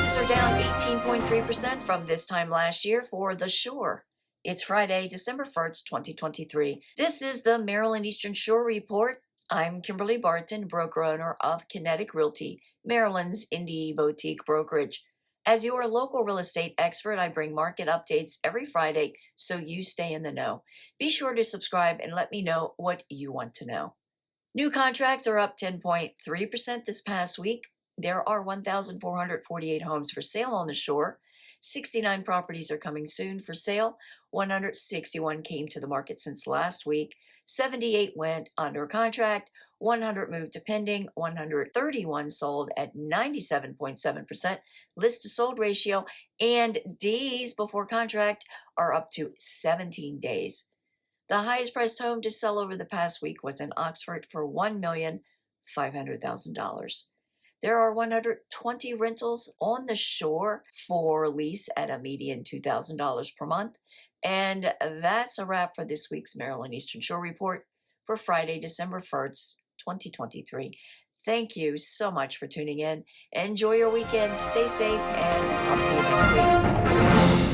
Prices are down 18.3% from this time last year for the Shore. It's Friday, December 1st, 2023. This is the Maryland Eastern Shore Report. I'm Kimberly Barton, broker-owner of Kinetic Realty, Maryland's indie boutique brokerage. As your local real estate expert, I bring market updates every Friday so you stay in the know. Be sure to subscribe and let me know what you want to know. New contracts are up 10.3% this past week. There are 1,448 homes for sale on the Shore. 69 properties are coming soon for sale. 161 came to the market since last week. 78 went under contract. 100 moved to pending. 131 sold at 97.7% list to sold ratio. And days before contract are up to 17 days. The highest priced home to sell over the past week was in Oxford for $1,500,000. There are 120 rentals on the Shore for lease at a median $2,000 per month. And that's a wrap for this week's Maryland Eastern Shore Report for Friday, December 1st, 2023. Thank you so much for tuning in. Enjoy your weekend. Stay safe, and I'll see you next week.